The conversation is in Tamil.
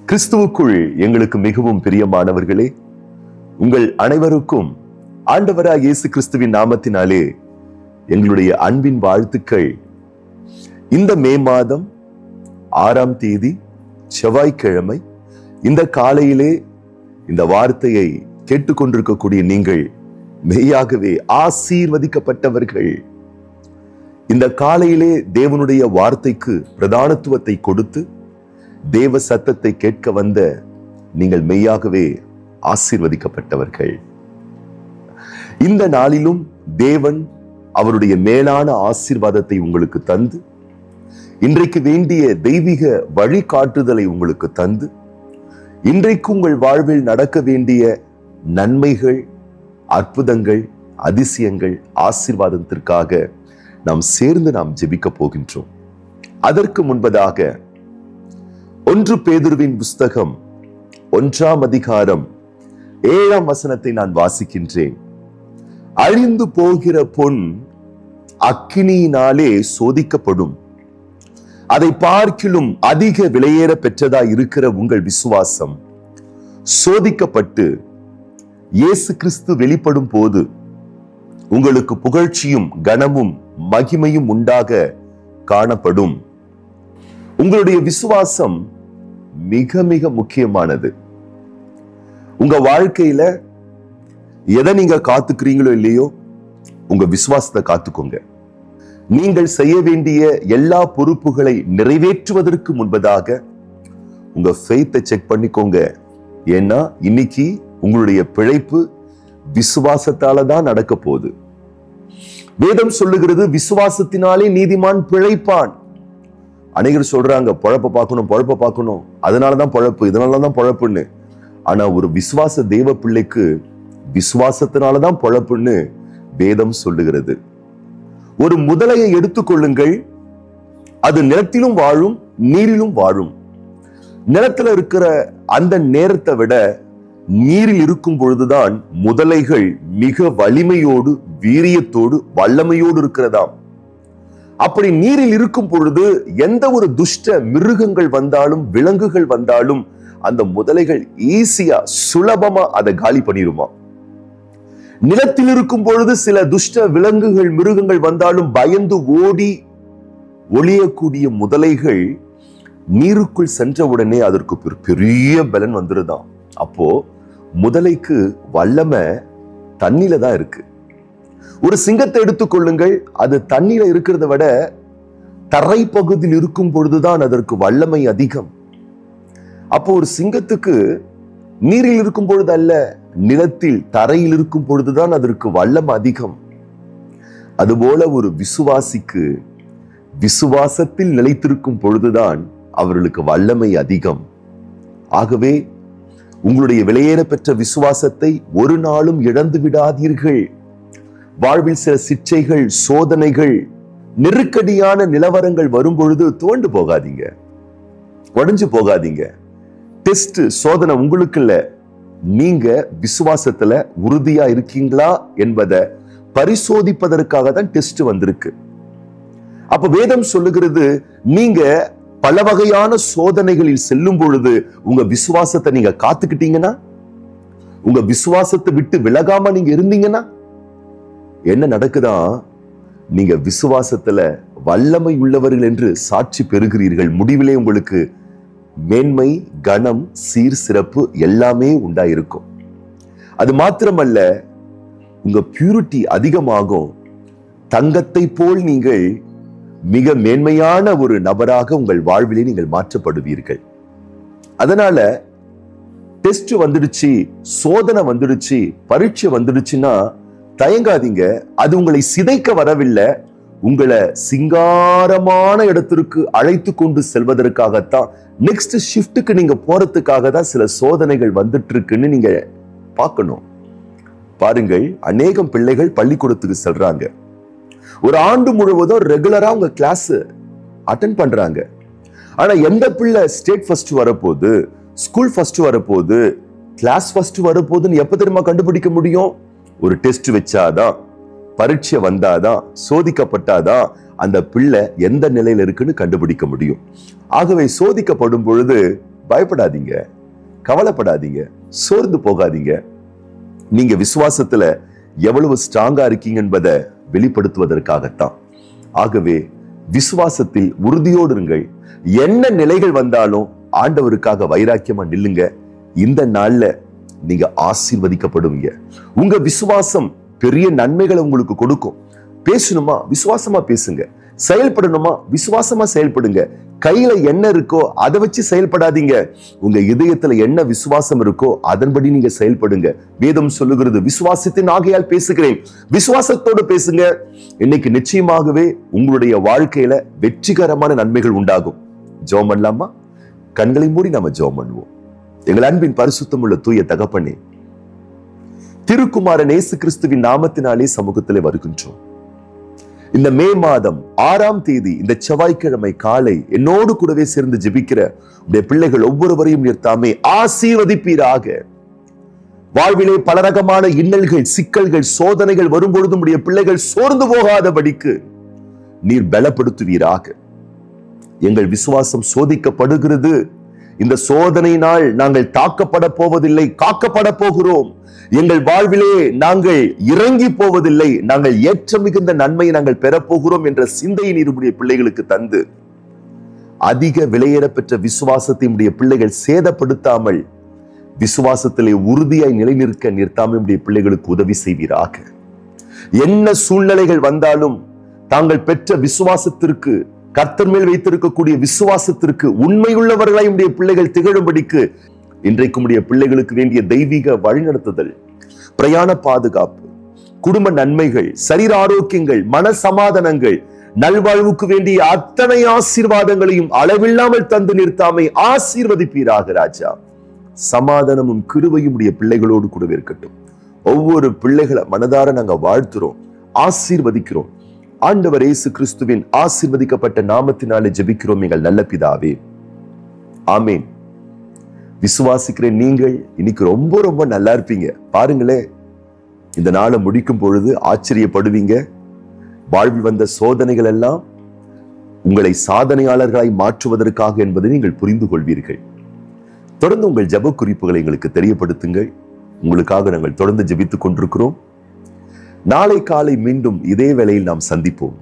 கிறிஸ்துவுக்குள் எங்களுக்கு மிகவும் பிரியமானவர்களே, உங்கள் அனைவருக்கும் ஆண்டவராய் இயேசு கிறிஸ்துவின் நாமத்தினாலே எங்களுடைய அன்பின் வாழ்த்துக்கள். இந்த மே மாதம் 6ஆம் தேதி செவ்வாய்க்கிழமை இந்த காலையிலே இந்த வார்த்தையை கேட்டுக்கொண்டிருக்கக்கூடிய நீங்கள் மெய்யாகவே ஆசீர்வதிக்கப்பட்டவர்கள். இந்த காலையிலே தேவனுடைய வார்த்தைக்கு பிரதானத்துவத்தை கொடுத்து தேவ சத்தத்தை கேட்க வந்த நீங்கள் மெய்யாகவே ஆசீர்வதிக்கப்பட்டவர்கள். இந்த நாளிலும் தேவன் அவருடைய மேலான ஆசீர்வாதத்தை உங்களுக்கு தந்து, இன்றைக்கு வேண்டிய தெய்வீக வழிகாட்டுதலை உங்களுக்கு தந்து, இன்றைக்கு உங்கள் வாழ்வில் நடக்க வேண்டிய நன்மைகள், அற்புதங்கள், அதிசயங்கள், ஆசீர்வாதத்திற்காக நாம் சேர்ந்து ஜெபிக்க போகின்றோம். அதற்கு முன்பதாக 1 பேதுருவின் புஸ்தகம் 1ஆம் அதிகாரம் 7ஆம் வசனத்தை நான் வாசிக்கின்றேன். அழிந்து போகிற பொன் அக்கினியினாலே சோதிக்கப்படும், அதை பார்க்கிலும் அதிக விலையேற பெற்றதாய் இருக்கிற உங்கள் விசுவாசம் சோதிக்கப்பட்டு இயேசு கிறிஸ்து வெளிப்படும் போது உங்களுக்கு புகழ்ச்சியும் கனமும் மகிமையும் உண்டாக காணப்படும். உங்களுடைய விசுவாசம் மிக மிக முக்கியமானது. உங்க வாழ்க்கையில எதை நீங்க காத்துக்கிறீங்களோ இல்லையோ, உங்க விசுவாசத்தை காத்துக்கோங்க. நீங்கள் செய்ய வேண்டிய எல்லா பொறுப்புகளை நிறைவேற்றுவதற்கு முன்பதாக உங்க ஃபெய்த்தை செக் பண்ணிக்கோங்க. ஏன்னா இன்னைக்கு உங்களுடைய பிழைப்பு விசுவாசத்தால தான் நடக்க போகுது. வேதம் சொல்லுகிறது, விசுவாசத்தினாலே நீதிமான் பிழைப்பான். அநேகர் சொல்றாங்க, பொழப்ப பார்க்கணும், அதனாலதான் பொழப்பு, இதனாலதான் பொழப்புன்னு. ஆனா ஒரு விசுவாச தேவ பிள்ளைக்கு விசுவாசத்தினாலதான் பொழப்புன்னு வேதம் சொல்லுகிறது. ஒரு முதலையை எடுத்துக்கொள்ளுங்கள், அது நிலத்திலும் வாழும் நீரிலும் வாழும். நிலத்துல இருக்கிற அந்த நேரத்தை விட நீரில் இருக்கும் பொழுதுதான் முதலைகள் மிக வலிமையோடு, வீரியத்தோடு, வல்லமையோடு இருக்கிறதாம். அப்படி நீரில் இருக்கும் பொழுது எந்த ஒரு துஷ்ட மிருகங்கள் வந்தாலும், விலங்குகள் வந்தாலும், அந்த முதலைகள் ஈஸியா சுலபமா அதை காலி பண்ணிருமா. நிலத்தில் இருக்கும் பொழுது சில துஷ்ட விலங்குகள், மிருகங்கள் வந்தாலும் பயந்து ஓடி ஒளியக்கூடிய முதலைகள் நீருக்குள் சென்ற உடனே அதற்கு பெரிய பலன் வந்துருதான். அப்போ முதலைக்கு வல்லமை தண்ணில தான் இருக்கு. ஒரு சிங்கத்தை எடுத்துக்கொள்ளுங்கள், அது தண்ணீர இருக்கிறத விட தரை பகுதியில் இருக்கும் பொழுதுதான் அதற்கு வல்லமை அதிகம். அப்போ ஒரு சிங்கத்துக்கு நீரில் இருக்கும் பொழுது அல்ல, நிலத்தில் தரையில் இருக்கும் பொழுதுதான் அதற்கு வல்லமை அதிகம். அதுபோல ஒரு விசுவாசிக்கு விசுவாசத்தில் நிலைத்திருக்கும் பொழுதுதான் அவர்களுக்கு வல்லமை அதிகம். ஆகவே உங்களுடைய விலையேற பெற்ற விசுவாசத்தை ஒரு நாளும் இழந்து விடாதீர்கள். வாழ்வில் சில சிற்றைகள், சோதனைகள், நெருக்கடியான நிலவரங்கள் வரும் பொழுது துவண்டு போகாதீங்க, உடைஞ்சு போகாதீங்க. டெஸ்ட், சோதனை உங்களுக்கு இல்ல, நீங்க விசுவாசத்துல உறுதியா இருக்கீங்களா என்பதை பரிசோதிப்பதற்காக தான் டெஸ்ட் வந்திருக்கு. அப்ப வேதம் சொல்லுகிறது, நீங்க பல வகையான சோதனைகளில் செல்லும் பொழுது உங்க விசுவாசத்தை நீங்க காத்துக்கிட்டீங்கன்னா, உங்க விசுவாசத்தை விட்டு விலகாம நீங்க இருந்தீங்கன்னா என்ன நடக்குதான்? நீங்க விசுவாசத்துல வல்லமை உள்ளவர்கள் என்று சாட்சி பெறுகிறீர்கள். முடிவிலே உங்களுக்கு மேன்மை, கனம், சீர், சிறப்பு எல்லாமே உண்டாயிருக்கும். அது மாத்திரமல்ல, உங்க பியூரிட்டி அதிகமாகும். தங்கத்தை போல் நீங்கள் மிக மேன்மையான ஒரு நபராக உங்கள் வாழ்விலே நீங்கள் மாற்றப்படுவீர்கள். அதனால டெஸ்ட் வந்துடுச்சு, சோதனை வந்துடுச்சு, பரீட்சை வந்துடுச்சுன்னா தயங்காதீங்க. அது உங்களை சிதைக்க வரவில்லை, உங்களை சிங்காரமான இடத்திற்கு அழைத்து கொண்டு செல்வதற்காகத்தான், நெக்ஸ்ட் ஷிஃப்ட்டுக்கு நீங்க போறதுக்காக தான் சில சோதனைகள் வந்துட்டு இருக்குன்னு நீங்க பார்க்கணும். பாருங்கள், அநேகம் பிள்ளைகள் பள்ளிக்கூடத்துக்கு செல்றாங்க. ஒரு ஆண்டு முழுவதும் ரெகுலரா உங்க கிளாஸ் அட்டென்ட் பண்றாங்க. ஆனா எந்த பிள்ளை ஸ்டேட் ஃபர்ஸ்ட் வரப்போகுது, ஸ்கூல் ஃபர்ஸ்ட் வரப்போகுது, கிளாஸ் ஃபர்ஸ்ட் வரப்போகுதுன்னு எப்ப தெரியுமா கண்டுபிடிக்க முடியும்? ஒரு டெஸ்ட் வச்சாதான், பரீட்சை வந்தாதான், சோதிக்கப்பட்டாதான் அந்த பிள்ளை எந்த நிலையில இருக்குன்னு கண்டுபிடிக்க முடியும். ஆகவே சோதிக்கப்படும் பொழுது பயப்படாதீங்க, கவலைப்படாதீங்க, சோர்ந்து போகாதீங்க. நீங்க விசுவாசத்துல எவ்வளவு ஸ்ட்ராங்கா இருக்கீங்க என்பதை வெளிப்படுத்துவதற்காகத்தான். ஆகவே விசுவாசத்தில் உறுதியோடு இருங்கள். என்ன நிலைகள் வந்தாலும் ஆண்டவருக்காக வைராக்கியமா நில்லுங்க. இந்த நாள்ல நீங்க ஆசீர்வதிக்கப்படுவீங்க. உங்க விசுவாசம் பெரிய நன்மைகளை உங்களுக்கு கொடுக்கும். பேசணுமா விசுவாசமா பேசுங்க, செயல்படணுமா விசுவாசமா செயல்படுங்க. கையில என்ன இருக்கோ அதை வச்சு செயல்படாதீங்க. உங்க இதயத்துல என்ன விசுவாசம் இருக்கோ அதன்படி நீங்க செயல்படுங்க. வேதம் சொல்லுகிறது, விசுவாசத்தின் ஆகையால் பேசுகிறேன். விசுவாசத்தோடு பேசுங்க. இன்னைக்கு நிச்சயமாகவே உங்களுடைய வாழ்க்கையில வெற்றிகரமான நன்மைகள் உண்டாகும். ஜெபம் பண்ணலாமா? கண்களை மூடி நாம ஜெபம் பண்ணுவோம். எங்கள் அன்பின் பரிசுத்தம் உள்ள தூய தகப்பனே, திருக்குமாரன் இயேசு கிறிஸ்துவின் நாமத்தினாலே சமூகத்திலே வருகின்றோம். இந்த மே மாதம் 6ஆம் தேதி இந்த செவ்வாய்க்கிழமை காலை என்னோடு கூடவே சேர்ந்து ஜெபிக்கிற உடைய பிள்ளைகள் ஒவ்வொருவரையும் நீர் தாமே ஆசீர்வதிப்பீராக. வாழ்விலே பல ரகமான இன்னல்கள், சிக்கல்கள், சோதனைகள் வரும்பொழுது உடைய பிள்ளைகள் சோர்ந்து போகாதபடிக்கு நீர் பலப்படுத்துவீராக. எங்கள் விசுவாசம் சோதிக்கப்படுகிறது. இந்த சோதனையினால் நாங்கள் தாக்கப்பட போவதில்லை, காக்கப்பட போகிறோம். எங்கள் வாழ்விலே நாங்கள் இறங்கி போவதில்லை, நாங்கள் ஏற்ற மிகுந்த நன்மையை நாங்கள் பெறப்போகிறோம் என்ற சிந்தையை நீருடைய பிள்ளைகளுக்கு தந்து அதிக விலையேற பெற்ற விசுவாசத்தை உடைய பிள்ளைகள் சேதப்படுத்தாமல் விசுவாசத்திலே உறுதியாய் நிலைநிற்க நிறுத்தாமல் பிள்ளைகளுக்கு உதவி செய்வீராக. என்ன சூழ்நிலைகள் வந்தாலும் தாங்கள் பெற்ற விசுவாசத்திற்கு, கர்த்தர் மேல் வைத்திருக்கக்கூடிய விசுவாசத்திற்கு உண்மையுள்ளவர்களாய் உடைய பிள்ளைகள் திகழும்படிக்கு இன்றைக்கு உடைய பிள்ளைகளுக்கு வேண்டிய தெய்வீக வழிநடத்துதல், பிரயாண பாதுகாப்பு, குடும்ப நன்மைகள், சரீர ஆரோக்கியங்கள், மன சமாதானங்கள், நல்வாழ்வுக்கு வேண்டிய அத்தனை ஆசீர்வாதங்களையும் அளவில்லாமல் தந்து நிறுத்தாமை ஆசீர்வதிப்பீராக ராஜா. சமாதானமும் கிருபையும் உடைய பிள்ளைகளோடு கூட இருக்கட்டும். ஒவ்வொரு பிள்ளைகளை மனதார நாங்க வாழ்த்துறோம், ஆசீர்வதிக்கிறோம். ஆண்டவர் இயேசு கிறிஸ்துவின் ஆசீர்வதிக்கப்பட்ட நாமத்தினாலே ஜெபிக்கிறோம் எங்கள் நல்ல பிதாவே, ஆமேன். விசுவாசிக்கிற நீங்கள் இன்னைக்கு ரொம்ப ரொம்ப நல்லா இருப்பீங்க. பாருங்களேன், இந்த நாளை முடிக்கும் பொழுது ஆச்சரியப்படுவீங்க. வாழ்வில் வந்த சோதனைகள் எல்லாம் உங்களை சாதனையாளர்களாய் மாற்றுவதற்காக என்பதை நீங்கள் புரிந்து கொள்வீர்கள். தொடர்ந்து உங்கள் ஜெப குறிப்புகளை எங்களுக்கு தெரியப்படுத்துங்கள். உங்களுக்காக நாங்கள் தொடர்ந்து ஜெபித்துக் கொண்டிருக்கிறோம். நாளை காலை மீண்டும் இதே வேளையில் நாம் சந்திப்போம்.